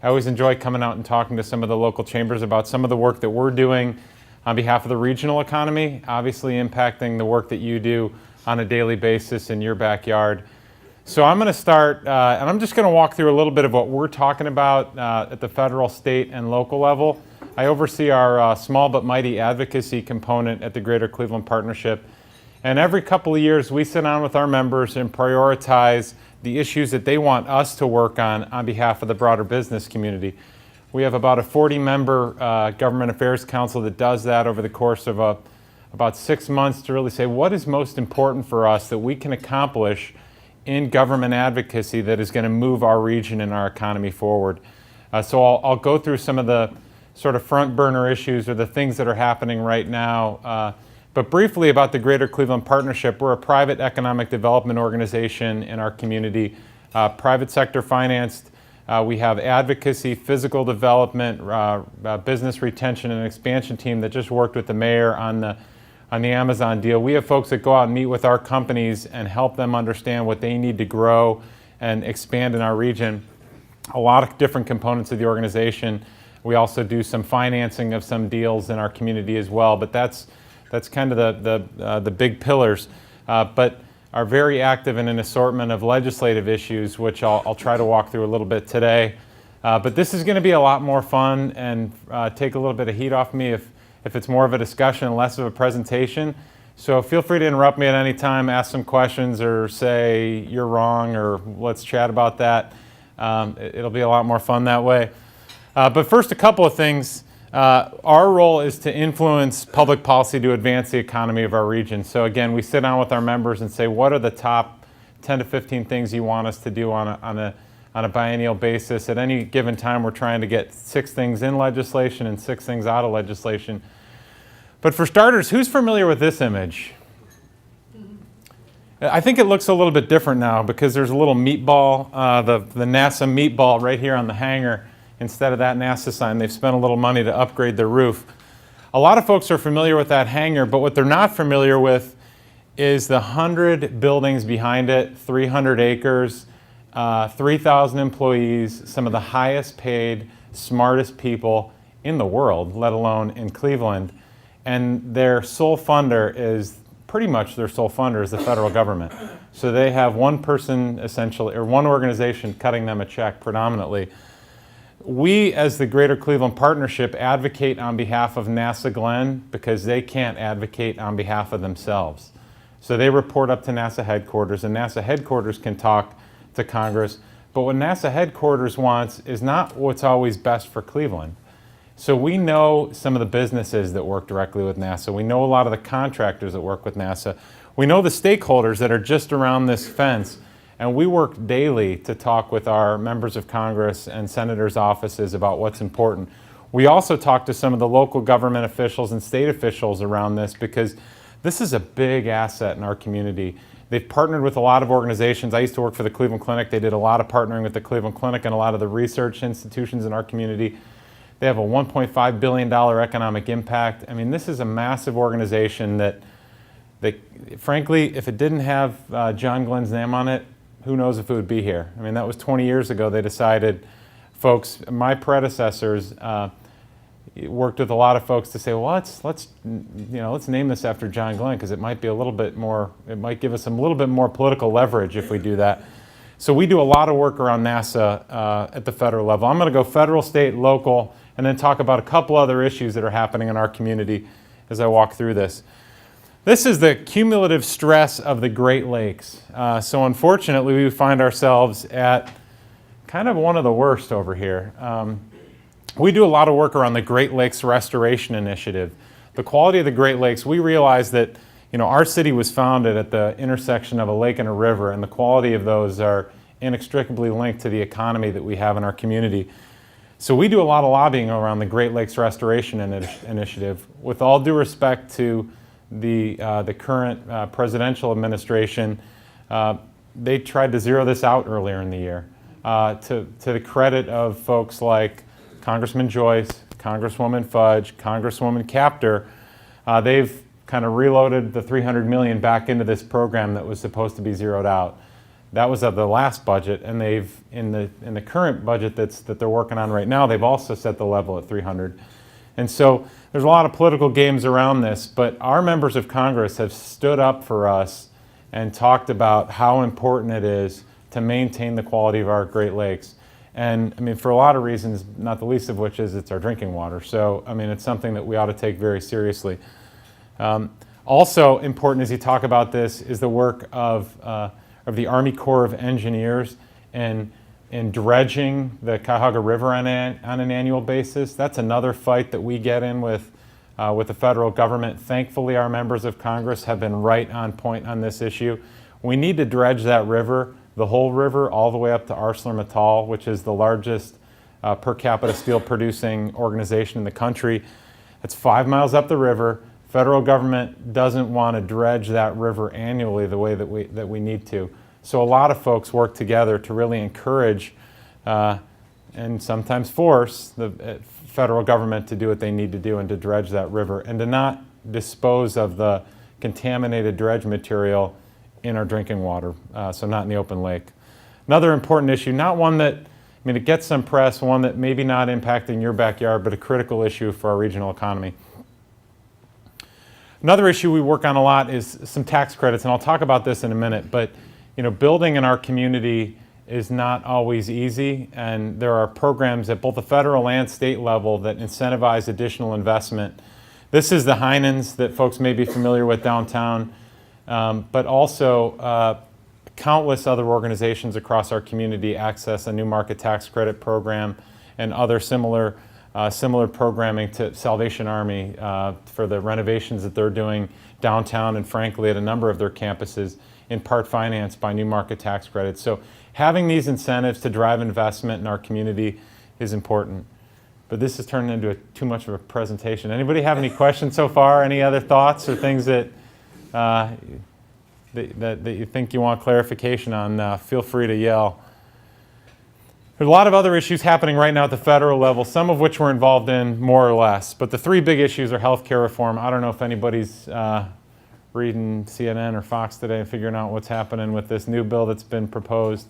I always enjoy coming out and talking to some of the local chambers about some of the work that we're doing on behalf of the regional economy, obviously impacting the work that you do on a daily basis in your backyard. So I'm going to start, and I'm just going to walk through a little bit of what we're talking about at the federal, state, and local level. I oversee our small but mighty advocacy component at the Greater Cleveland Partnership. And every couple of years, we sit down with our members and prioritize the issues that they want us to work on behalf of the broader business community. We have about a 40-member government affairs council that does that over the course of about 6 months to really say what is most important for us that we can accomplish in government advocacy that is going to move our region and our economy forward. So I'll go through some of the sort of front burner issues or the things that are happening right now. But briefly about the Greater Cleveland Partnership, we're a private economic development organization in our community, private sector financed. We have advocacy, physical development, business retention, and expansion team that just worked with the mayor on the Amazon deal. We have folks that go out and meet with our companies and help them understand what they need to grow and expand in our region. A lot of different components of the organization. We also do some financing of some deals in our community as well, but that's kind of the big pillars. But are very active in an assortment of legislative issues, which I'll try to walk through a little bit today. But this is going to be a lot more fun and take a little bit of heat off me if it's more of a discussion and less of a presentation. So feel free to interrupt me at any time, ask some questions, or say you're wrong, or let's chat about that. It'll be a lot more fun that way. But first, a couple of things. Our role is to influence public policy to advance the economy of our region. So again, we sit down with our members and say, what are the top 10 to 15 things you want us to do on a biennial basis? At any given time, we're trying to get 6 things in legislation and 6 things out of legislation. But for starters, who's familiar with this image? I think it looks a little bit different now because there's a little meatball, the NASA meatball right here on the hanger. Instead of that NASA sign, they've spent a little money to upgrade their roof. A lot of folks are familiar with that hangar, but what they're not familiar with is the 100 buildings behind it, 300 acres, 3,000 employees, some of the highest paid, smartest people in the world, let alone in Cleveland. And their sole funder is, pretty much their sole funder is the federal government. So they have one person essentially, or one organization cutting them a check predominantly. We, as the Greater Cleveland Partnership, advocate on behalf of NASA Glenn because they can't advocate on behalf of themselves. So they report up to NASA headquarters, and NASA headquarters can talk to Congress. But what NASA headquarters wants is not what's always best for Cleveland. So we know some of the businesses that work directly with NASA. We know a lot of the contractors that work with NASA. We know the stakeholders that are just around this fence. And we work daily to talk with our members of Congress and senators' offices about what's important. We also talk to some of the local government officials and state officials around this because this is a big asset in our community. They've partnered with a lot of organizations. I used to work for the Cleveland Clinic. They did a lot of partnering with the Cleveland Clinic and a lot of the research institutions in our community. They have a $1.5 billion economic impact. I mean, this is a massive organization that frankly, if it didn't have John Glenn's name on it, who knows if it would be here. I mean, that was 20 years ago. They decided, folks, my predecessors worked with a lot of folks to say, well, let's name this after John Glenn because it might be a little bit more, it might give us a little bit more political leverage if we do that. So we do a lot of work around NASA at the federal level. I'm going to go federal, state, local, and then talk about a couple other issues that are happening in our community as I walk through this. This is the cumulative stress of the Great Lakes. So unfortunately, we find ourselves at kind of one of the worst over here. We do a lot of work around the Great Lakes Restoration Initiative. The quality of the Great Lakes, we realize that our city was founded at the intersection of a lake and a river, and the quality of those are inextricably linked to the economy that we have in our community. So we do a lot of lobbying around the Great Lakes Restoration Initiative. With all due respect to the current presidential administration, they tried to zero this out earlier in the year. To the credit of folks like Congressman Joyce, Congresswoman Fudge, Congresswoman Capter, they've kind of reloaded the $300 million back into this program that was supposed to be zeroed out. That was of the last budget, and they've in the current budget that they're working on right now, they've also set the level at 300. And so there's a lot of political games around this, but our members of Congress have stood up for us and talked about how important it is to maintain the quality of our Great Lakes. And I mean, for a lot of reasons, not the least of which is it's our drinking water. So I mean, it's something that we ought to take very seriously. Also important as you talk about this is the work of the Army Corps of Engineers in dredging the Cuyahoga River on an annual basis. That's another fight that we get in with the federal government. Thankfully, our members of Congress have been right on point on this issue. We need to dredge that river, the whole river, all the way up to ArcelorMittal, which is the largest per capita steel producing organization in the country. It's 5 miles up the river. Federal government doesn't want to dredge that river annually the way that we need to. So a lot of folks work together to really encourage and sometimes force the federal government to do what they need to do and to dredge that river and to not dispose of the contaminated dredge material in our drinking water, so not in the open lake. Another important issue, not one that, I mean, it gets some press, one that maybe not impacting your backyard, but a critical issue for our regional economy. Another issue we work on a lot is some tax credits, and I'll talk about this in a minute, but you know, building in our community is not always easy, and there are programs at both the federal and state level that incentivize additional investment. This is the Heinens that folks may be familiar with downtown, but also countless other organizations across our community access a new market tax credit program and other similar programming to Salvation Army for the renovations that they're doing downtown and frankly at a number of their campuses, in part financed by new market tax credits. So having these incentives to drive investment in our community is important. But this is turning into too much of a presentation. Anybody have any questions so far? Any other thoughts or things that you think you want clarification on? Feel free to yell. There's a lot of other issues happening right now at the federal level, some of which we're involved in more or less. But the three big issues are health care reform. I don't know if anybody's reading CNN or Fox today and figuring out what's happening with this new bill that's been proposed.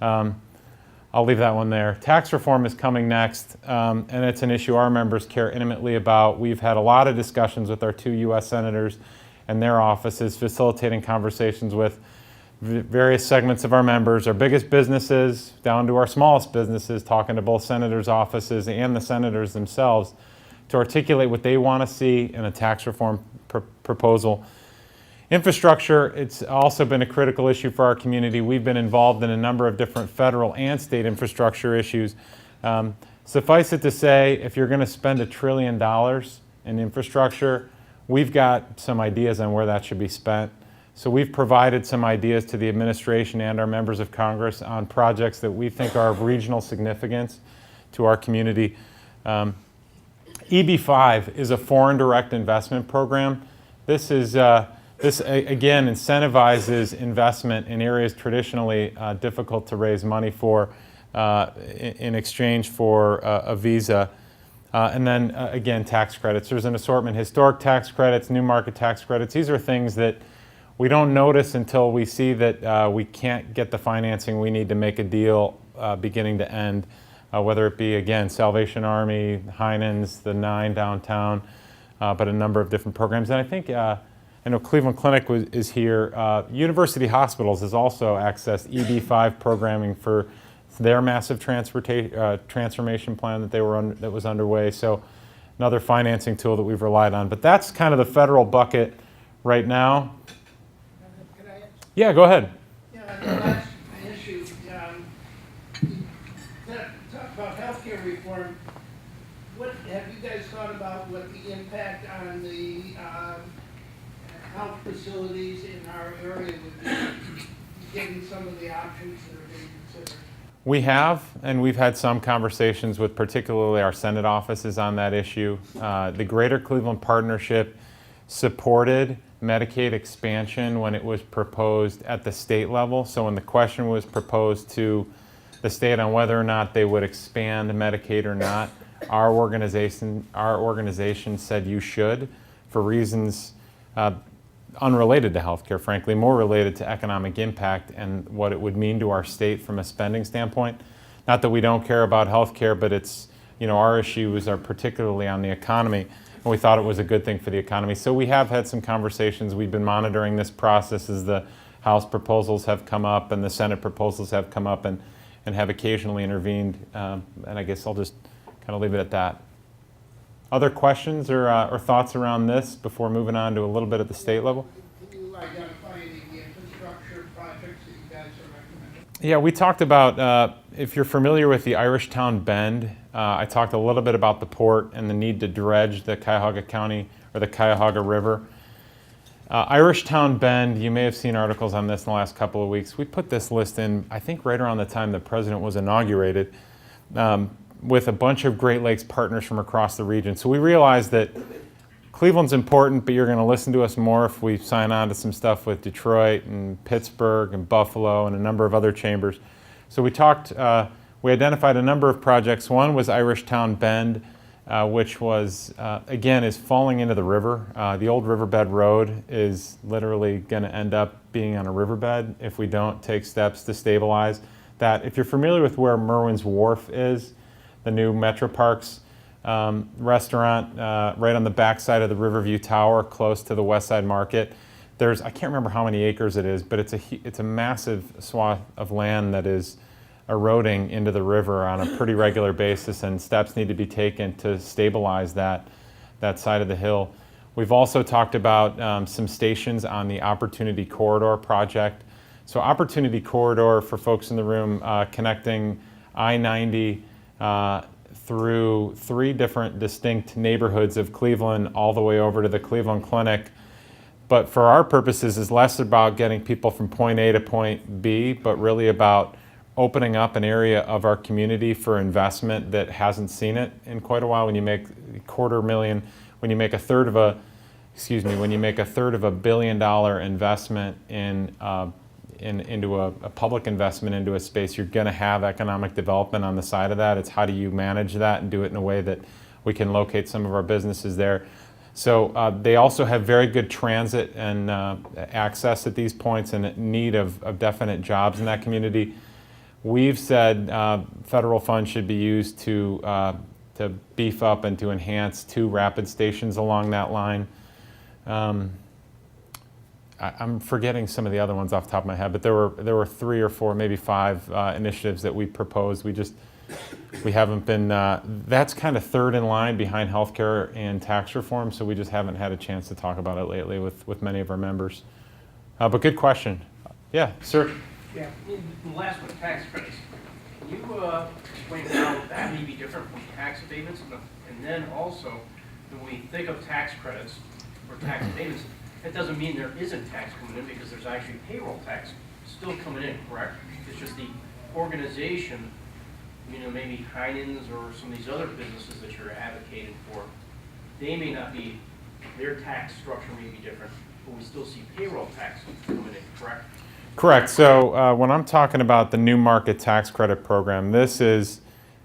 I'll leave that one there. Tax reform is coming next, and it's an issue our members care intimately about. We've had a lot of discussions with our 2 U.S. senators and their offices, facilitating conversations with various segments of our members, our biggest businesses down to our smallest businesses, talking to both senators' offices and the senators themselves to articulate what they want to see in a tax reform proposal. Infrastructure, it's also been a critical issue for our community. We've been involved in a number of different federal and state infrastructure issues. Suffice it to say, if you're going to spend $1 trillion in infrastructure, we've got some ideas on where that should be spent. So we've provided some ideas to the administration and our members of Congress on projects that we think are of regional significance to our community. EB-5 is a foreign direct investment program. This again incentivizes investment in areas traditionally difficult to raise money for in exchange for a visa. And then again, tax credits. There's an assortment: historic tax credits, new market tax credits. These are things that we don't notice until we see that we can't get the financing we need to make a deal beginning to end, whether it be, again, Salvation Army, Heinens, the 9 downtown, but a number of different programs. And I think, I know Cleveland Clinic is here. University Hospitals has also accessed EB-5 programming for their massive transformation plan that was underway. So another financing tool that we've relied on. But that's kind of the federal bucket right now. Can I answer? Yeah, go ahead. Yeah, the last issue, talk about healthcare reform. What have you guys thought about what the impact on the health facilities in our area would be, given some of the options that are being considered? We have, and we've had some conversations with particularly our Senate offices on that issue. The Greater Cleveland Partnership supported Medicaid expansion when it was proposed at the state level. So when the question was proposed to the state on whether or not they would expand Medicaid or not, our organization said you should, for reasons unrelated to healthcare, frankly, more related to economic impact and what it would mean to our state from a spending standpoint. Not that we don't care about healthcare, but it's, our issues are particularly on the economy, and we thought it was a good thing for the economy. So we have had some conversations. We've been monitoring this process as the House proposals have come up and the Senate proposals have come up, and have occasionally intervened. And I guess I'll just kind of leave it at that. Other questions or thoughts around this before moving on to a little bit at the state level? Can you identify any of the infrastructure projects that you guys are recommending? Yeah, we talked about, if you're familiar with the Irishtown Bend, I talked a little bit about the port and the need to dredge the Cuyahoga County or the Cuyahoga River. Irishtown Bend, you may have seen articles on this in the last couple of weeks. We put this list in, I think, right around the time the president was inaugurated, with a bunch of Great Lakes partners from across the region. So we realized that Cleveland's important, but you're going to listen to us more if we sign on to some stuff with Detroit and Pittsburgh and Buffalo and a number of other chambers. So we identified a number of projects. One was Irishtown Bend, which was, again, is falling into the river. The old riverbed road is literally going to end up being on a riverbed if we don't take steps to stabilize that. If you're familiar with where Merwin's Wharf is, the new Metro Parks restaurant right on the backside of the Riverview Tower, close to the West Side Market. I can't remember how many acres it is, but it's a massive swath of land that is eroding into the river on a pretty regular basis, and steps need to be taken to stabilize that side of the hill. We've also talked about some stations on the Opportunity Corridor project. So Opportunity Corridor, for folks in the room, connecting I-90 through 3 different distinct neighborhoods of Cleveland all the way over to the Cleveland Clinic. But for our purposes is less about getting people from point A to point B, but really about opening up an area of our community for investment that hasn't seen it in quite a while. When you make $250,000, when you make a third of a $1 billion investment into a public investment into a space, you're going to have economic development on the side of that. It's how do you manage that and do it in a way that we can locate some of our businesses there. So they also have very good transit and access at these points, and need of definite jobs in that community. We've said federal funds should be used to beef up and to enhance 2 rapid stations along that line. I'm forgetting some of the other ones off the top of my head, but there were 3 or 4, maybe 5 initiatives that we proposed. We haven't been, that's kind of third in line behind healthcare and tax reform, so we just haven't had a chance to talk about it lately with many of our members. But good question. Yeah, sir. Yeah, the last one, tax credits. Can you explain how that may be different from tax abatements? And then also, when we think of tax credits or tax abatements, that doesn't mean there isn't tax coming in, because there's actually payroll tax still coming in, correct? It's just the organization, maybe Heinen's or some of these other businesses that you're advocating for, they may not be, their tax structure may be different, but we still see payroll tax coming in, correct? Correct. So when I'm talking about the new market tax credit program, it's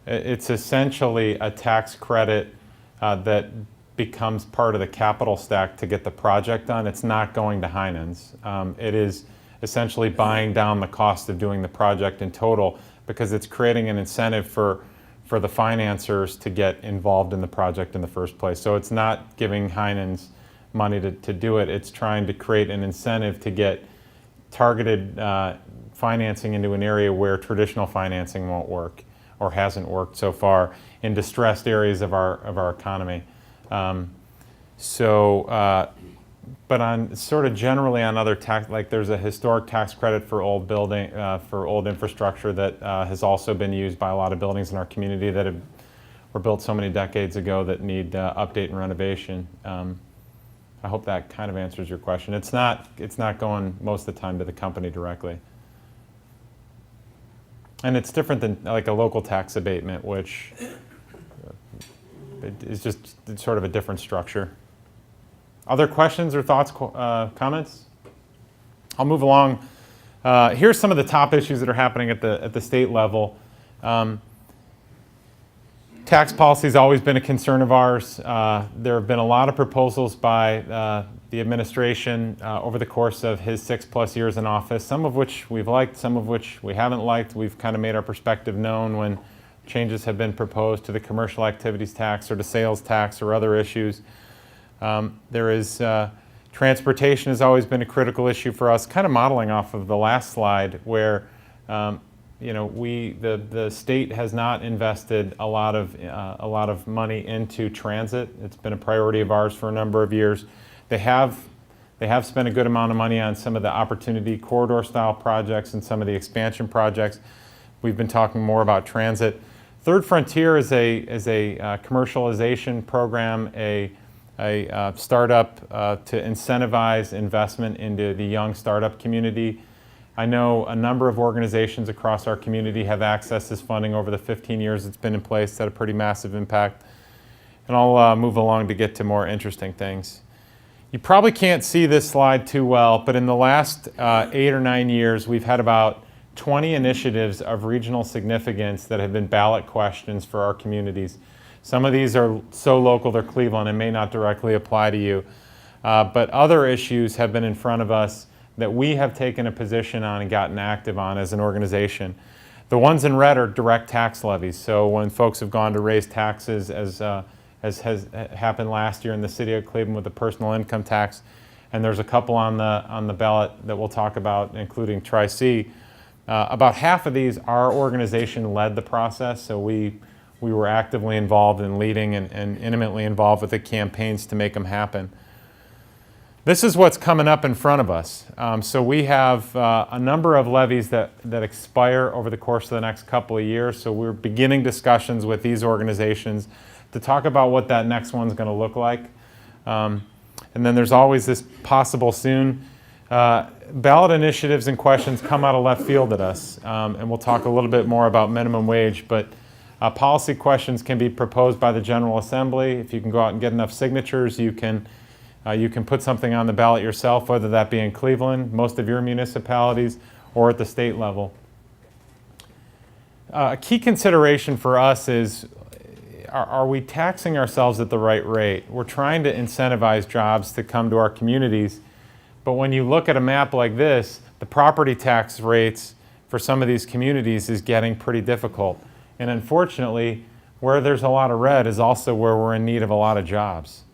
essentially a tax credit that becomes part of the capital stack to get the project done. It's not going to Heinen's. It is essentially buying down the cost of doing the project in total, because it's creating an incentive for the financiers to get involved in the project in the first place. So it's not giving Heinen's money to do it. It's trying to create an incentive to get targeted financing into an area where traditional financing won't work or hasn't worked so far in distressed areas of our economy. But on sort of generally on other tax, like there's a historic tax credit for old building, for old infrastructure that has also been used by a lot of buildings in our community that were built so many decades ago that need update and renovation. I hope that kind of answers your question. It's not going most of the time to the company directly. And it's different than like a local tax abatement, which is just sort of a different structure. Other questions or thoughts, comments? I'll move along. Here's some of the top issues that are happening at the state level. Tax policy has always been a concern of ours. There have been a lot of proposals by the administration over the course of his 6+ years in office, some of which we've liked, some of which we haven't liked. We've kind of made our perspective known when changes have been proposed to the commercial activities tax or to sales tax or other issues. Transportation has always been a critical issue for us, kind of modeling off of the last slide where the state has not invested a lot of money into transit. It's been a priority of ours for a number of years. They have spent a good amount of money on some of the opportunity corridor style projects and some of the expansion projects. We've been talking more about transit. Third Frontier is a commercialization program, a startup to incentivize investment into the young startup community. I know a number of organizations across our community have accessed this funding over the 15 years it's been in place. It's had a pretty massive impact. And I'll move along to get to more interesting things. You probably can't see this slide too well, but in the last 8 or 9 years, we've had about 20 initiatives of regional significance that have been ballot questions for our communities. Some of these are so local they're Cleveland and may not directly apply to you. But other issues have been in front of us that we have taken a position on and gotten active on as an organization. The ones in red are direct tax levies. So when folks have gone to raise taxes, as has happened last year in the city of Cleveland with the personal income tax, and there's a couple on the ballot that we'll talk about, including Tri-C. About half of these, our organization led the process, so we were actively involved in leading and intimately involved with the campaigns to make them happen. This is what's coming up in front of us. So we have a number of levies that expire over the course of the next couple of years, so we're beginning discussions with these organizations to talk about what that next one's going to look like. And then there's always this possible soon. Ballot initiatives and questions come out of left field at us, and we'll talk a little bit more about minimum wage, but policy questions can be proposed by the General Assembly. If you can go out and get enough signatures, you can put something on the ballot yourself, whether that be in Cleveland, most of your municipalities, or at the state level. A key consideration for us is, are we taxing ourselves at the right rate? We're trying to incentivize jobs to come to our communities, but when you look at a map like this, the property tax rates for some of these communities is getting pretty difficult. And unfortunately, where there's a lot of red is also where we're in need of a lot of jobs.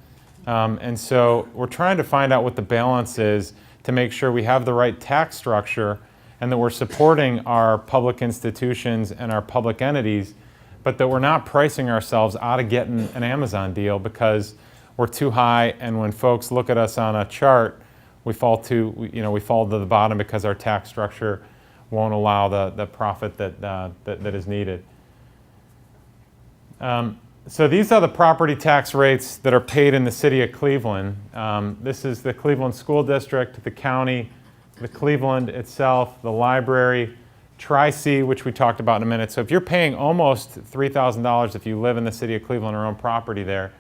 And so we're trying to find out what the balance is to make sure we have the right tax structure and that we're supporting our public institutions and our public entities, but that we're not pricing ourselves out of getting an Amazon deal because we're too high, and when folks look at us on a chart, we fall to the bottom because our tax structure won't allow the profit that is needed. So these are the property tax rates that are paid in the city of Cleveland. This is the Cleveland School District, the county, the Cleveland itself, the library, Tri-C, which we talked about in a minute. So if you're paying almost $3,000 if you live in the city of Cleveland or own property there,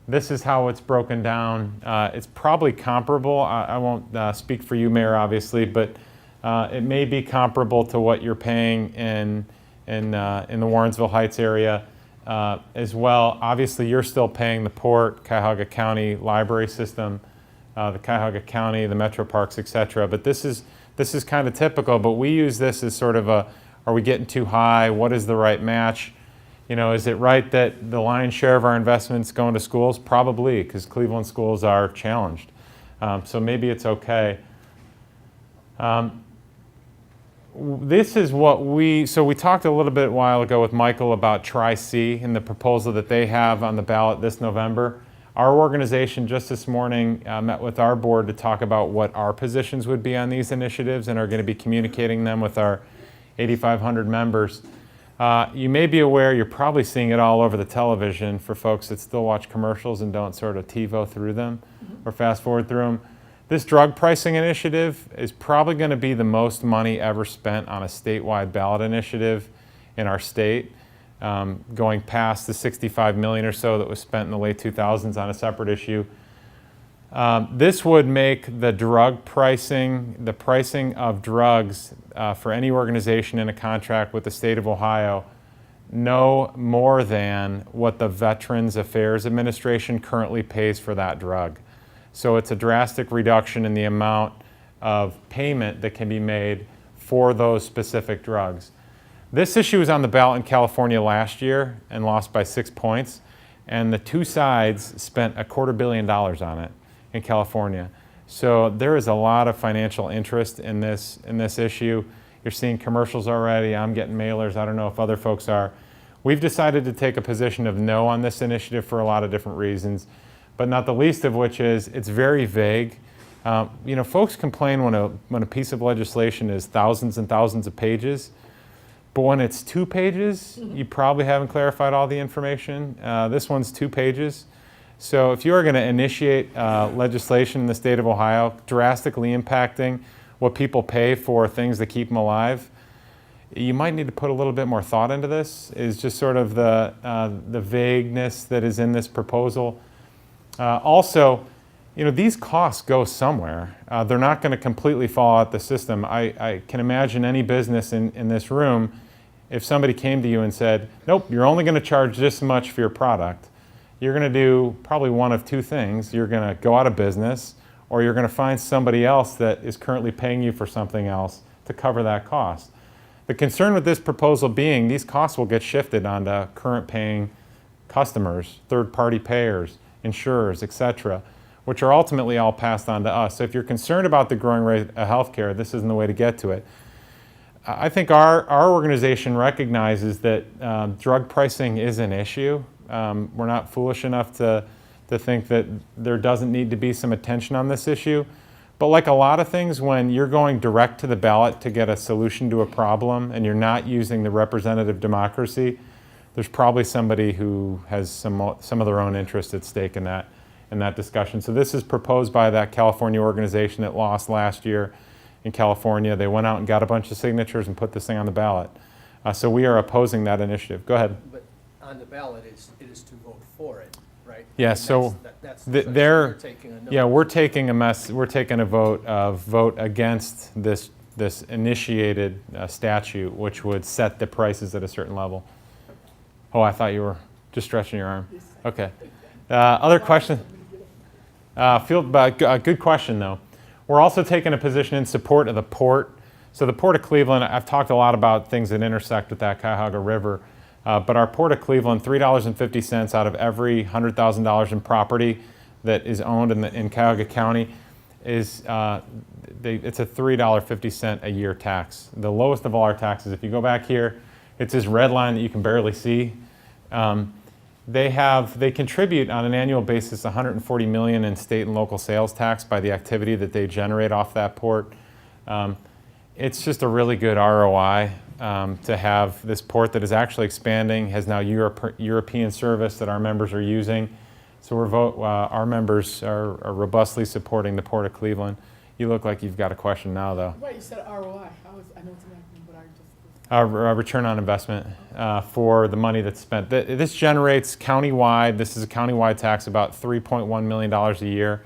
this is how it's broken down. It's probably comparable. I won't speak for you, Mayor, obviously, but it may be comparable to what you're paying in the Warrensville Heights area as well. Obviously, you're still paying the Port, Cuyahoga County library system, the Cuyahoga County, the Metro Parks, etc. But this is kind of typical, but we use this as sort of are we getting too high? What is the right match? Is it right that the lion's share of our investments go into schools? Probably, because Cleveland schools are challenged. So maybe it's okay. This is what we talked a little bit a while ago with Michael about Tri-C and the proposal that they have on the ballot this November. Our organization just this morning met with our board to talk about what our positions would be on these initiatives and are going to be communicating them with our 8,500 members. You may be aware, you're probably seeing it all over the television for folks that still watch commercials and don't sort of TiVo through them or fast forward through them. This drug pricing initiative is probably going to be the most money ever spent on a statewide ballot initiative in our state, going past the $65 million or so that was spent in the late 2000s on a separate issue. This would make the drug pricing, the pricing of drugs for any organization in a contract with the state of Ohio, no more than what the Veterans Affairs Administration currently pays for that drug. So it's a drastic reduction in the amount of payment that can be made for those specific drugs. This issue was on the ballot in California last year and lost by 6 points, and the two sides spent $250 million on it in California. So there is a lot of financial interest in this issue. You're seeing commercials already. I'm getting mailers. I don't know if other folks are. We've decided to take a position of no on this initiative for a lot of different reasons, but not the least of which is it's very vague. Folks complain when a piece of legislation is thousands and thousands of pages, but when it's 2 pages, you probably haven't clarified all the information. This one's 2 pages. So if you are going to initiate legislation in the state of Ohio drastically impacting what people pay for things that keep them alive, you might need to put a little bit more thought into this, is just sort of the vagueness that is in this proposal. Also, these costs go somewhere. They're not going to completely fall out the system. I can imagine any business in this room, if somebody came to you and said, nope, you're only going to charge this much for your product, you're going to do probably one of 2 things. You're going to go out of business, or you're going to find somebody else that is currently paying you for something else to cover that cost. The concern with this proposal being these costs will get shifted onto current paying customers, third-party payers, insurers, etc., which are ultimately all passed on to us. So if you're concerned about the growing rate of healthcare, this isn't the way to get to it. I think our organization recognizes that drug pricing is an issue. We're not foolish enough to think that there doesn't need to be some attention on this issue. But like a lot of things, when you're going direct to the ballot to get a solution to a problem and you're not using the representative democracy, there's probably somebody who has some of their own interest at stake in that discussion. So this is proposed by that California organization that lost last year in California. They went out and got a bunch of signatures and put this thing on the ballot. So we are opposing that initiative. Go ahead. But on the ballot, it is to vote for it, right? Yeah, And so that's they're taking a no. yeah, we're taking a vote against this initiated statute, which would set the prices at a certain level. Oh, I thought you were just stretching your arm. Okay. Other question? Good question, though. We're also taking a position in support of the port. So the Port of Cleveland, I've talked a lot about things that intersect with that Cuyahoga River, but our Port of Cleveland, $3.50 out of every $100,000 in property that is owned in Cuyahoga County is it's a $3.50 a year tax. The lowest of all our taxes. If you go back here, it's this red line that you can barely see. They contribute on an annual basis $140 million in state and local sales tax by the activity that they generate off that port. It's just a really good ROI to have this port that is actually expanding, has now European service that our members are using. So our members are robustly supporting the Port of Cleveland. You look like you've got a question now, though. Right, you said ROI. I know it's an acronym, but I just... Return on investment for the money that's spent. This generates countywide, this is a countywide tax, about $3.1 million a year,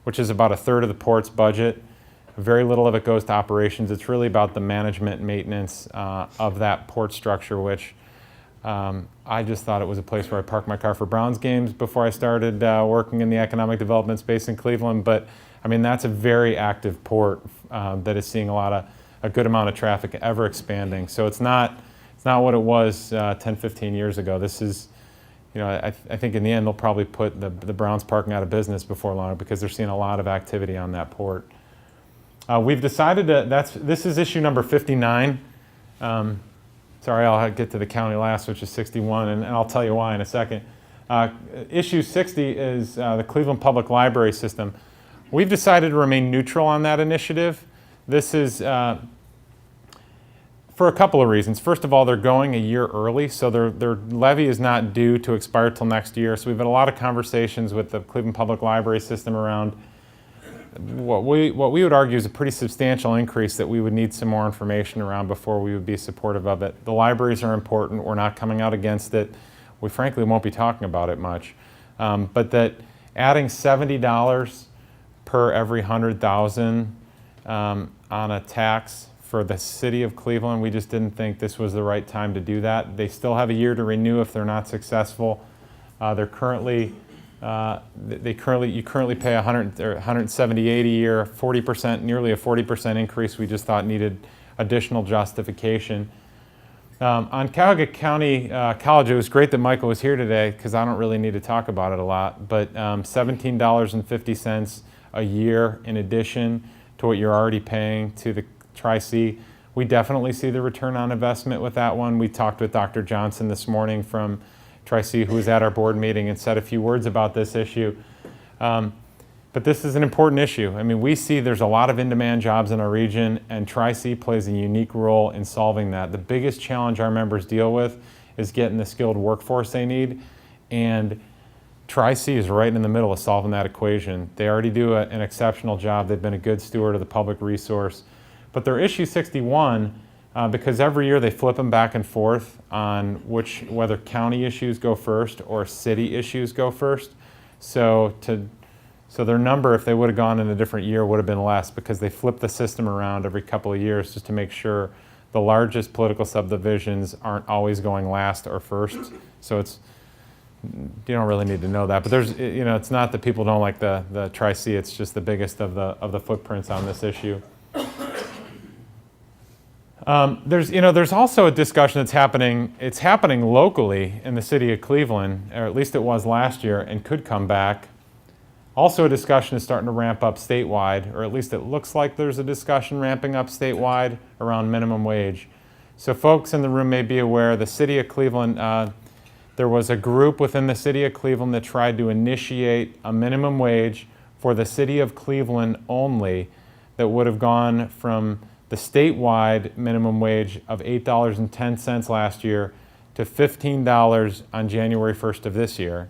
which is about a third of the port's budget. Very little of it goes to operations. It's really about the management and maintenance of that port structure, which I just thought it was a place where I parked my car for Browns games before I started working in the economic development space in Cleveland. But I mean, that's a very active port that is seeing a good amount of traffic, ever expanding. So it's not what it was 10, 15 years ago. This is, I think in the end they'll probably put the Browns parking out of business before long because they're seeing a lot of activity on that port. We've decided this is issue number 59. Sorry, I'll get to the county last, which is 61, and I'll tell you why in a second. Issue 60 is the Cleveland Public Library System. We've decided to remain neutral on that initiative. This is for a couple of reasons. First of all, they're going a year early, so their levy is not due to expire till next year. So we've had a lot of conversations with the Cleveland Public Library System around what we would argue is a pretty substantial increase that we would need some more information around before we would be supportive of it. The libraries are important. We're not coming out against it. We frankly won't be talking about it much. But that adding $70 per every 100,000 on a tax for the city of Cleveland, we just didn't think this was the right time to do that. They still have a year to renew if they're not successful. They're currently You currently pay 178 a year, 40%, nearly a 40% increase. We just thought needed additional justification. On Cuyahoga County College, it was great that Michael was here today because I don't really need to talk about it a lot, but $17.50 a year in addition to what you're already paying to the Tri-C. We definitely see the return on investment with that one. We talked with Dr. Johnson this morning from Tri-C, who was at our board meeting and said a few words about this issue. But this is an important issue. I mean, we see there's a lot of in-demand jobs in our region, and Tri-C plays a unique role in solving that. The biggest challenge our members deal with is getting the skilled workforce they need, and Tri-C is right in the middle of solving that equation. They already do an exceptional job. They've been a good steward of the public resource. But their issue 61, because every year they flip them back and forth on whether county issues go first or city issues go first. So their number, if they would have gone in a different year, would have been less because they flip the system around every couple of years just to make sure the largest political subdivisions aren't always going last or first. So you don't really need to know that. But it's not that people don't like the Tri-C, it's just the biggest of the footprints on this issue. There's also a discussion that's happening. It's happening locally in the city of Cleveland, or at least it was last year, and could come back. Also, a discussion is starting to ramp up statewide, or at least it looks like there's a discussion ramping up statewide around minimum wage. So folks in the room may be aware, the city of Cleveland, there was a group within the city of Cleveland that tried to initiate a minimum wage for the city of Cleveland only that would have gone from the statewide minimum wage of $8.10 last year to $15 on January 1st of this year.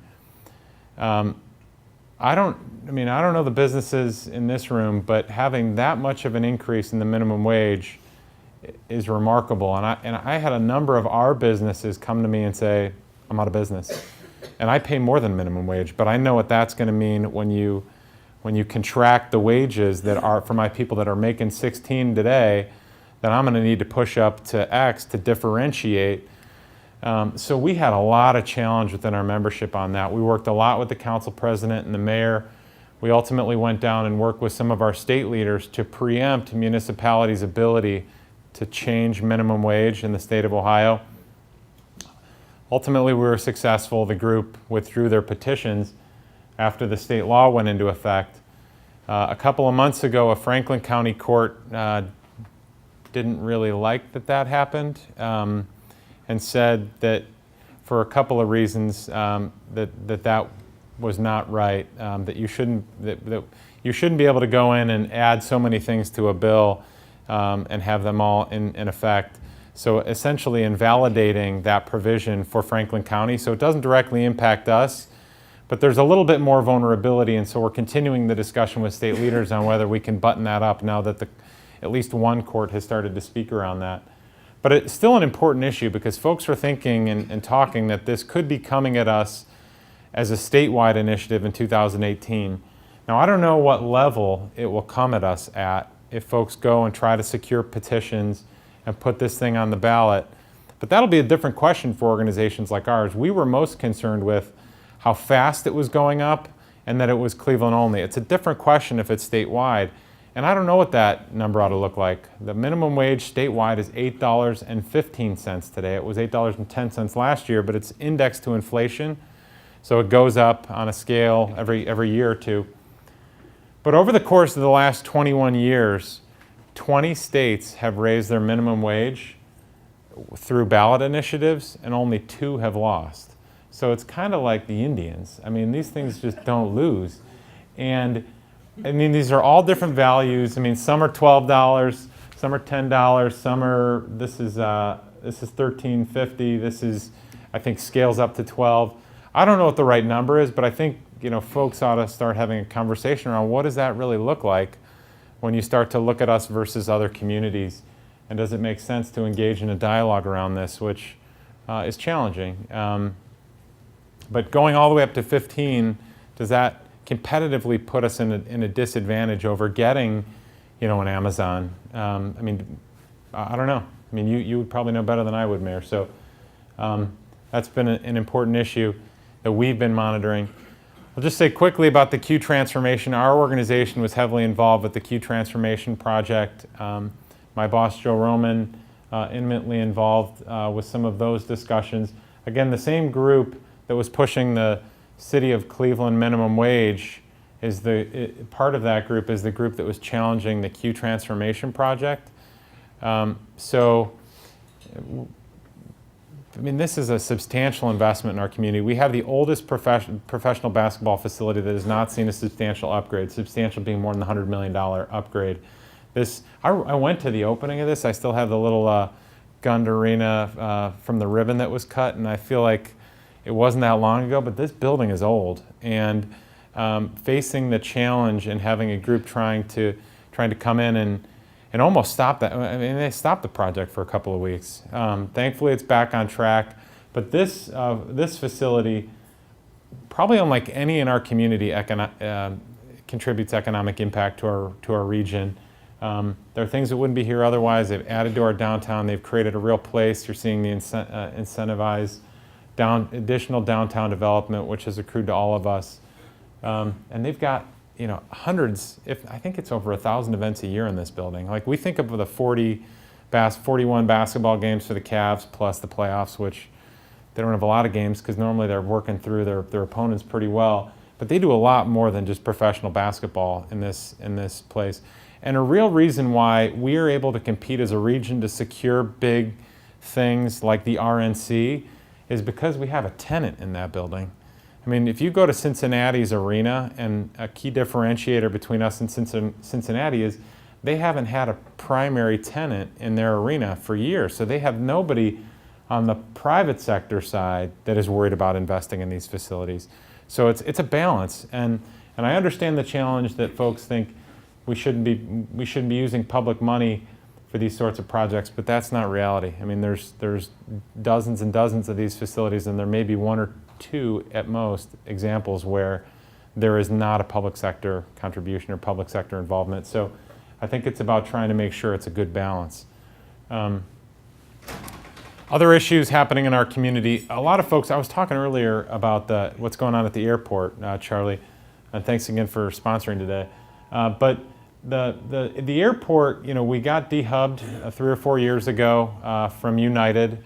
I don't know the businesses in this room, but having that much of an increase in the minimum wage is remarkable. And I had a number of our businesses come to me and say, I'm out of business. And I pay more than minimum wage, but I know what that's going to mean when you contract the wages that are for my people that are making 16 today, then I'm going to need to push up to X to differentiate. So we had a lot of challenge within our membership on that. We worked a lot with the council president and the mayor. We ultimately went down and worked with some of our state leaders to preempt municipalities' ability to change minimum wage in the state of Ohio. Ultimately, we were successful. The group withdrew their petitions after the state law went into effect. A couple of months ago, a Franklin County court didn't really like that happened. And said that for a couple of reasons that was not right. That you shouldn't be able to go in and add so many things to a bill and have them all in effect. So essentially invalidating that provision for Franklin County. So it doesn't directly impact us, but there's a little bit more vulnerability, and so we're continuing the discussion with state leaders on whether we can button that up now that at least one court has started to speak around that. But it's still an important issue because folks are thinking and talking that this could be coming at us as a statewide initiative in 2018. Now, I don't know what level it will come at us at if folks go and try to secure petitions and put this thing on the ballot. But that'll be a different question for organizations like ours. We were most concerned with how fast it was going up and that it was Cleveland only. It's a different question if it's statewide. And I don't know what that number ought to look like. The minimum wage statewide is $8.15 today. It was $8.10 last year, but it's indexed to inflation. So it goes up on a scale every year or two. But over the course of the last 21 years, 20 states have raised their minimum wage through ballot initiatives, and only 2 have lost. So it's kind of like the Indians. I mean, these things just don't lose. And I mean, these are all different values. I mean, some are $12, some are $10, some are, this is $13.50, this is, I think, scales up to $12. I don't know what the right number is, but I think, folks ought to start having a conversation around what does that really look like when you start to look at us versus other communities, and does it make sense to engage in a dialogue around this, which is challenging. But going all the way up to 15, does that competitively put us in a disadvantage over getting, an Amazon? I mean, I don't know. I mean, you would probably know better than I would, Mayor. So that's been an important issue that we've been monitoring. I'll just say quickly about the Q transformation. Our organization was heavily involved with the Q transformation project. My boss, Joe Roman, intimately involved with some of those discussions. Again, the same group that was pushing the City of Cleveland minimum wage is part of that group is the group that was challenging the Q transformation project. So, I mean, this is a substantial investment in our community. We have the oldest professional basketball facility that has not seen a substantial upgrade, substantial being more than the $100 million upgrade. I went to the opening of this. I still have the little Gund Arena from the ribbon that was cut, and I feel like it wasn't that long ago, but this building is old. And facing the challenge and having a group trying to come in and almost stop that. I mean, they stopped the project for a couple of weeks. Thankfully, it's back on track. But this facility, probably unlike any in our community, contributes economic impact to our region. There are things that wouldn't be here otherwise. They've added to our downtown. They've created a real place. You're seeing the incentivized additional downtown development, which has accrued to all of us. And they've got hundreds, I think it's over 1,000 events a year in this building. Like, we think of the 41 basketball games for the Cavs plus the playoffs, which they don't have a lot of games because normally they're working through their opponents pretty well. But they do a lot more than just professional basketball in this place. And a real reason why we are able to compete as a region to secure big things like the RNC is because we have a tenant in that building. I mean, if you go to Cincinnati's arena, and a key differentiator between us and Cincinnati is they haven't had a primary tenant in their arena for years. So they have nobody on the private sector side that is worried about investing in these facilities. So it's a balance. And I understand the challenge that folks think we shouldn't be using public money for these sorts of projects, but that's not reality. I mean, there's dozens and dozens of these facilities, and there may be one or two at most examples where there is not a public sector contribution or public sector involvement. So I think it's about trying to make sure it's a good balance. Other issues happening in our community. A lot of folks, I was talking earlier about what's going on at the airport, Charlie, and thanks again for sponsoring today. But the airport, we got dehubbed 3 or 4 years ago from United.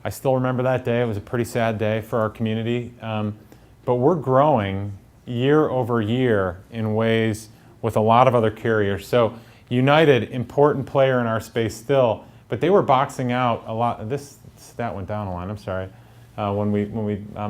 I still remember that day. It was a pretty sad day for our community. But we're growing year over year in ways with a lot of other carriers. So United, important player in our space still, but they were boxing out a lot. This stat went down a line, I'm sorry, when we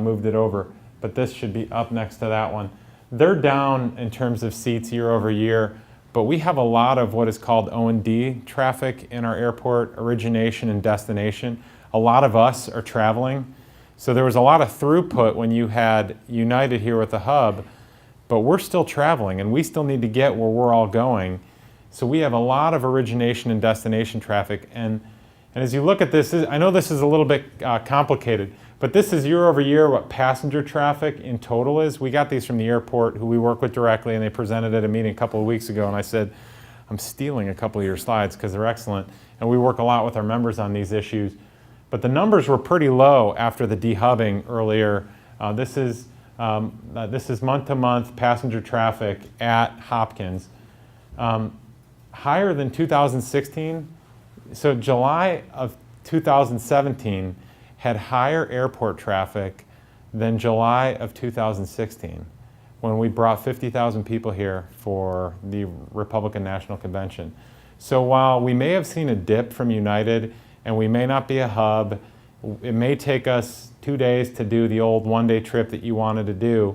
moved it over. But this should be up next to that one. They're down in terms of seats year over year, but we have a lot of what is called O&D traffic in our airport, origination and destination. A lot of us are traveling. So there was a lot of throughput when you had United here with the hub, but we're still traveling and we still need to get where we're all going. So we have a lot of origination and destination traffic. And as you look at this, I know this is a little bit complicated, but this is year over year what passenger traffic in total is. We got these from the airport, who we work with directly, and they presented at a meeting a couple of weeks ago, and I said, I'm stealing a couple of your slides because they're excellent. And we work a lot with our members on these issues. But the numbers were pretty low after the dehubbing earlier. This is month-to-month passenger traffic at Hopkins. Higher than 2016. So July of 2017 had higher airport traffic than July of 2016, when we brought 50,000 people here for the Republican National Convention. So while we may have seen a dip from United, and we may not be a hub, it may take us 2 days to do the old one-day trip that you wanted to do,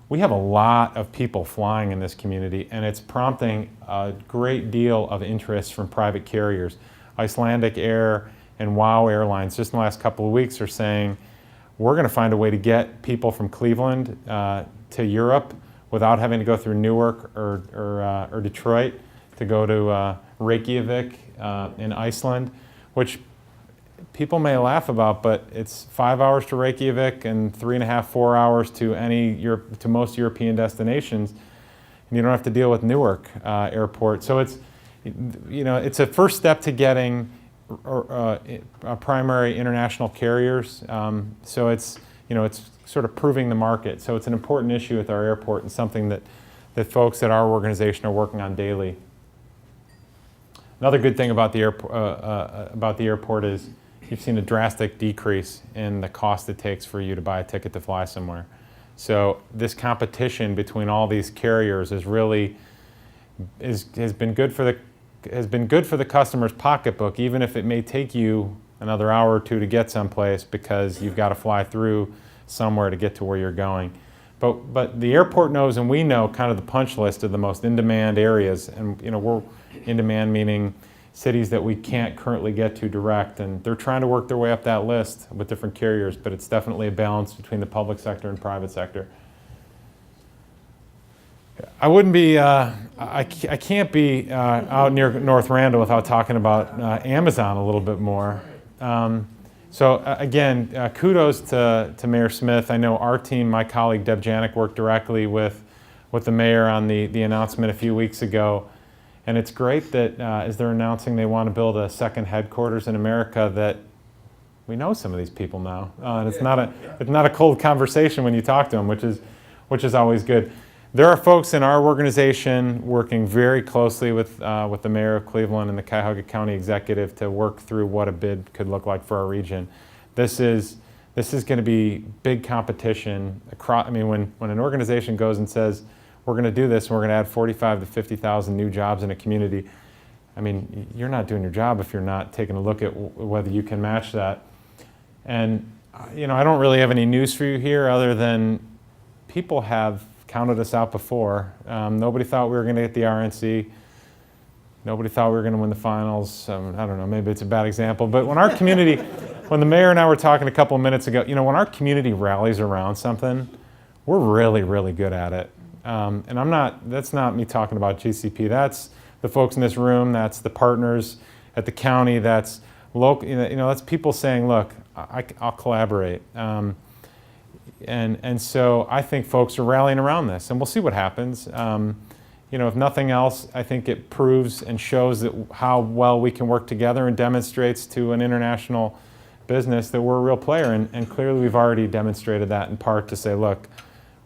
we have a lot of people flying in this community, and it's prompting a great deal of interest from private carriers. Icelandic Air and WOW Airlines, just in the last couple of weeks, are saying, we're going to find a way to get people from Cleveland to Europe without having to go through Newark or Detroit to go to Reykjavik in Iceland, which people may laugh about, but it's 5 hours to Reykjavik and 3.5, 4 hours to most European destinations, and you don't have to deal with Newark Airport. So it's a first step to getting primary international carriers. So it's it's sort of proving the market. So it's an important issue at our airport and something that folks at our organization are working on daily. Another good thing about the airport is you've seen a drastic decrease in the cost it takes for you to buy a ticket to fly somewhere. So this competition between all these carriers has been good for the customer's pocketbook, even if it may take you another hour or two to get someplace because you've got to fly through somewhere to get to where you're going. But the airport knows, and we know, kind of the punch list of the most in-demand areas, and we're in demand meaning cities that we can't currently get to direct, and they're trying to work their way up that list with different carriers, but it's definitely a balance between the public sector and private sector. I wouldn't be, I can't be out near North Randall without talking about Amazon a little bit more. So again, kudos to Mayor Smith. I know our team, my colleague Deb Janik, worked directly with the mayor on the announcement a few weeks ago. And it's great that as they're announcing they want to build a second headquarters in America, that we know some of these people now. And it's not a cold conversation when you talk to them, which is always good. There are folks in our organization working very closely with the mayor of Cleveland and the Cuyahoga County executive to work through what a bid could look like for our region. This is going to be big competition across. I mean, when an organization goes and says we're going to do this and we're going to add 45 to 50,000 new jobs in a community, I mean, you're not doing your job if you're not taking a look at whether you can match that. And I don't really have any news for you here other than people have counted us out before. Nobody thought we were going to get the RNC. Nobody thought we were going to win the finals. I don't know, maybe it's a bad example. But when our community, when the mayor and I were talking a couple of minutes ago, when our community rallies around something, we're really, really good at it. And that's not me talking about GCP. That's the folks in this room. That's the partners at the county. That's local, that's people saying, look, I'll collaborate. And so I think folks are rallying around this, and we'll see what happens. If nothing else, I think it proves and shows that how well we can work together and demonstrates to an international business that we're a real player. And clearly we've already demonstrated that in part to say, look,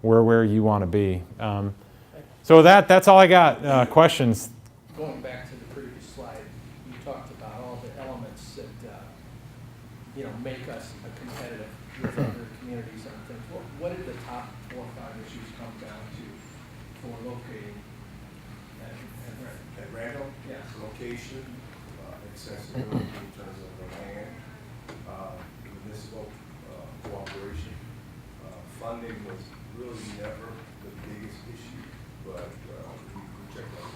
we're where you want to be. So that's all I got. Questions? Going back to the previous slide, you talked about all the elements that make us competitive with other communities and things. What did the top 4 or 5 issues come down to for locating At Randall? Yes. Location, accessibility in terms of the land, municipal cooperation. Funding was really never the biggest issue, but we checked that out.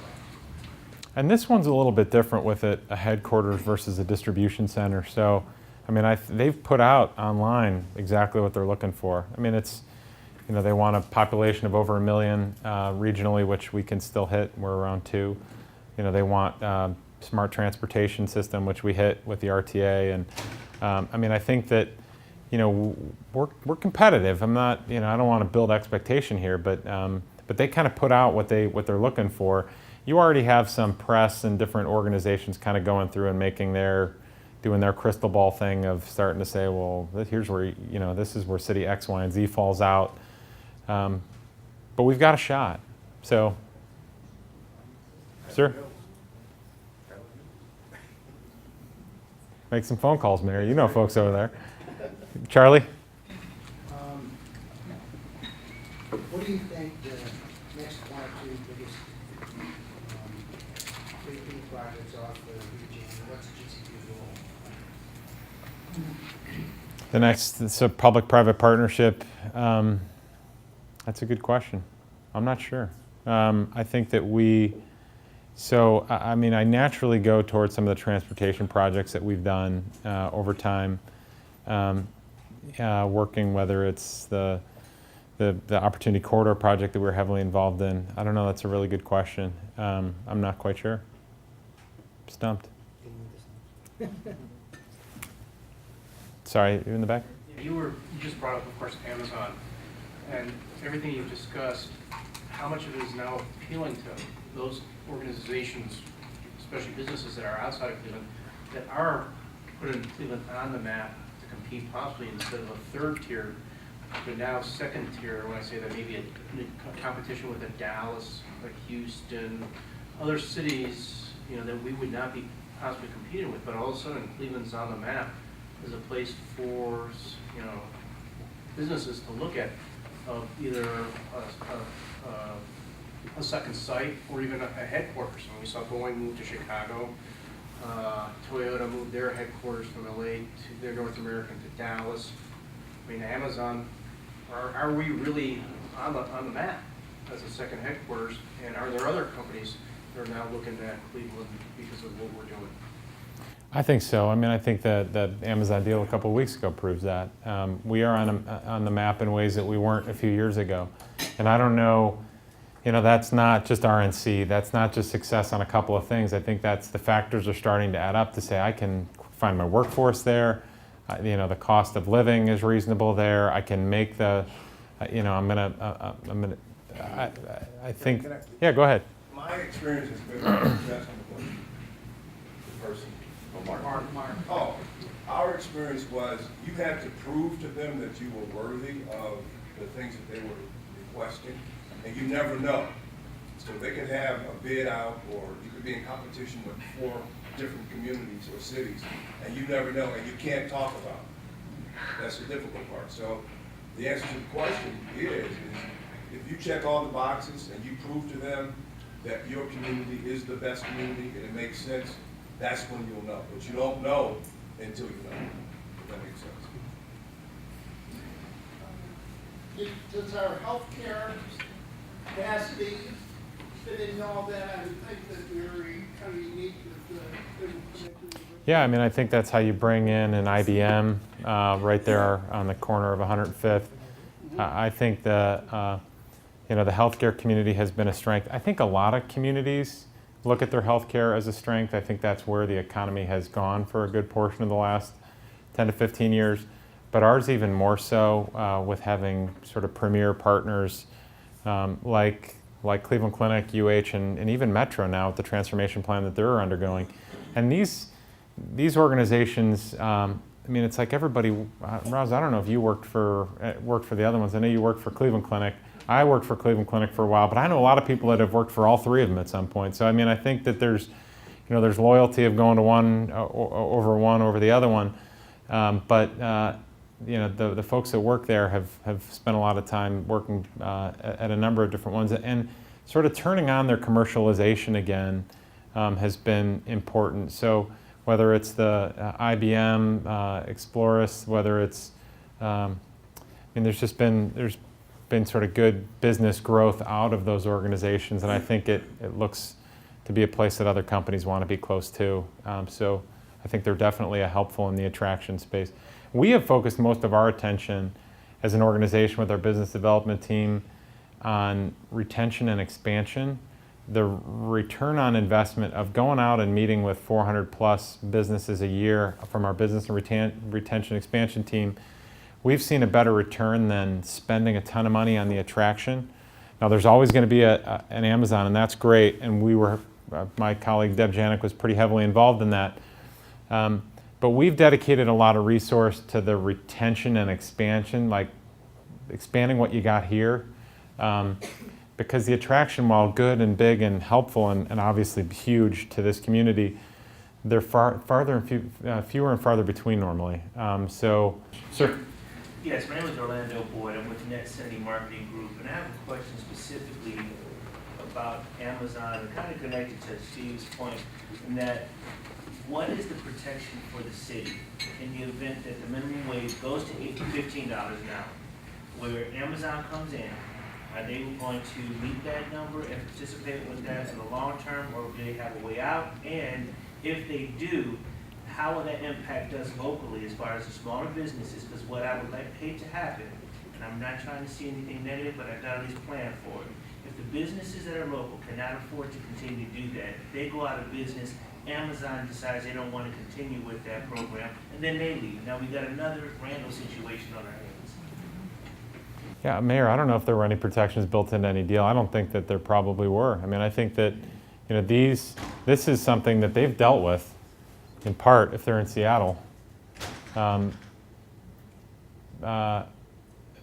And this one's a little bit different with it, a headquarters versus a distribution center. So, I mean, they've put out online exactly what they're looking for. I mean, it's, they want a population of over 1 million regionally, which we can still hit. We're around 2. They want smart transportation system, which we hit with the RTA. And I mean, I think that, we're competitive. I'm not, I don't want to build expectation here, but they kind of put out what they're looking for. You already have some press and different organizations kind of going through and doing their crystal ball thing of starting to say, well, here's where, this is where city X, Y, and Z falls out. But we've got a shot. So, sir? Make some phone calls, Mary. You know folks over there. Charlie? What do you think the next 1 or 2 biggest big projects are for the region? What's GCP's role? The next, public-private partnership. That's a good question. I'm not sure. I think that I mean, I naturally go towards some of the transportation projects that we've done over time, working, whether it's the Opportunity Corridor project that we're heavily involved in. I don't know, that's a really good question. I'm not quite sure. Stumped. Sorry, you in the back? You just brought up, of course, Amazon, and everything you've discussed, how much of it is now appealing to those organizations, especially businesses that are outside of Cleveland, that are putting Cleveland on the map to compete possibly instead of a third-tier But now second tier, when I say that, maybe a competition with a Dallas, like Houston, other cities, you know, that we would not be possibly competing with, but all of a sudden Cleveland's on the map as a place for, you know, businesses to look at, of either a second site or even a headquarters. When we saw Boeing move to Chicago, Toyota moved their headquarters from LA to their North American to Dallas. I mean, Amazon, are we really on the map as a second headquarters? And are there other companies that are now looking at Cleveland because of what we're doing? I think so. I mean, I think that Amazon deal a couple of weeks ago proves that. We are on the map in ways that we weren't a few years ago. And I don't know, you know, that's not just RNC, that's not just success on a couple of things. I think that's the factors are starting to add up to say I can find my workforce there, you know, the cost of living is reasonable there, I can make the, you know, I think, Can I- yeah, go ahead. My experience has been, that's the person. Oh, our experience was you had to prove to them that you were worthy of the things that they were requesting, and you never know. So they could have a bid out, or you could be in competition with 4 different communities or cities, and you never know, and you can't talk about it. That's the difficult part. So the answer to the question is if you check all the boxes and you prove to them that your community is the best community and it makes sense, that's when you'll know. But you don't know until you know, if that makes sense. Does our healthcare capacity fit in all that? I would think that we're kind of unique with the Cleveland Clinic. Yeah, I mean, I think that's how you bring in an IBM right there on the corner of 105th. I think you know, the healthcare community has been a strength. I think a lot of communities look at their healthcare as a strength. I think that's where the economy has gone for a good portion of the last 10 to 15 years. But ours even more so with having sort of premier partners like Cleveland Clinic, UH, and even Metro now with the transformation plan that they're undergoing. And these organizations, I mean, it's like everybody. Roz, I don't know if you worked for the other ones. I know you worked for Cleveland Clinic. I worked for Cleveland Clinic for a while, but I know a lot of people that have worked for all 3 of them at some point. So I mean, I think that there's loyalty of going to one over the other one. But you know, the folks that work there have spent a lot of time working at a number of different ones, and sort of turning on their commercialization again has been important. So whether it's the IBM, Exploris, whether it's, I mean, there's been sort of good business growth out of those organizations, and I think it looks to be a place that other companies want to be close to. So I think they're definitely helpful in the attraction space. We have focused most of our attention as an organization with our business development team on retention and expansion. The return on investment of going out and meeting with 400 plus businesses a year from our business and retention expansion team, we've seen a better return than spending a ton of money on the attraction. Now there's always going to be an Amazon, and that's great, and my colleague Deb Janik was pretty heavily involved in that. But we've dedicated a lot of resource to the retention and expansion, like expanding what you got here. Because the attraction, while good and big and helpful and obviously huge to this community, they're fewer and farther between normally. So, sir. Yes, my name is Orlando Boyd. I'm with Net City Marketing Group, and I have a question specifically about Amazon, and kind of connected to Steve's point, in that what is the protection for the city in the event that the minimum wage goes to $15 an hour, where Amazon comes in? Are they going to meet that number and participate with that in the long term, or do they have a way out? And if they do, how will that impact us locally as far as the smaller businesses? Because what I would hate to happen, and I'm not trying to see anything negative, but I've got at least plan for it. If the businesses that are local cannot afford to continue to do that, if they go out of business, Amazon decides they don't want to continue with that program, and then they leave. Now we got another random situation on our hands. Yeah, Mayor, I don't know if there were any protections built into any deal. I don't think that there probably were. I mean, I think that, you know, this is something that they've dealt with, in part, if they're in Seattle.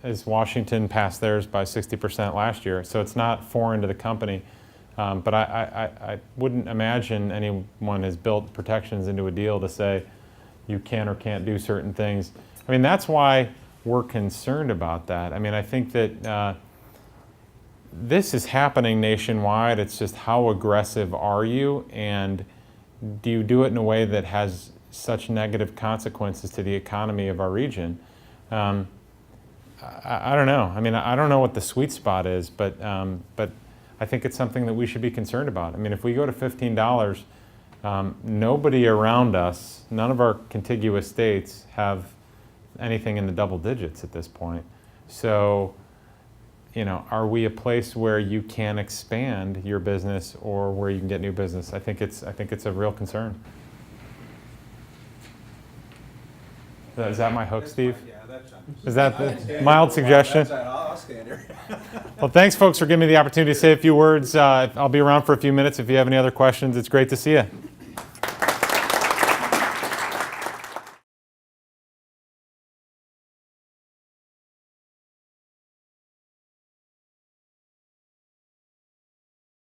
as Washington passed theirs by 60% last year. So it's not foreign to the company. But I wouldn't imagine anyone has built protections into a deal to say you can or can't do certain things. I mean, that's why we're concerned about that. I mean, I think that this is happening nationwide. It's just how aggressive are you, and do you do it in a way that has such negative consequences to the economy of our region? I don't know. I mean, I don't know what the sweet spot is, but I think it's something that we should be concerned about. I mean, if we go to $15, nobody around us, none of our contiguous states have anything in the double digits at this point. So, you know, are we a place where you can expand your business or where you can get new business? I think it's a real concern. Is that my hook, Steve? Yeah, that's fine. Is that the mild suggestion? That's all right. I'll stand here. Well, thanks, folks, for giving me the opportunity to say a few words. I'll be around for a few minutes if you have any other questions. It's great to see you.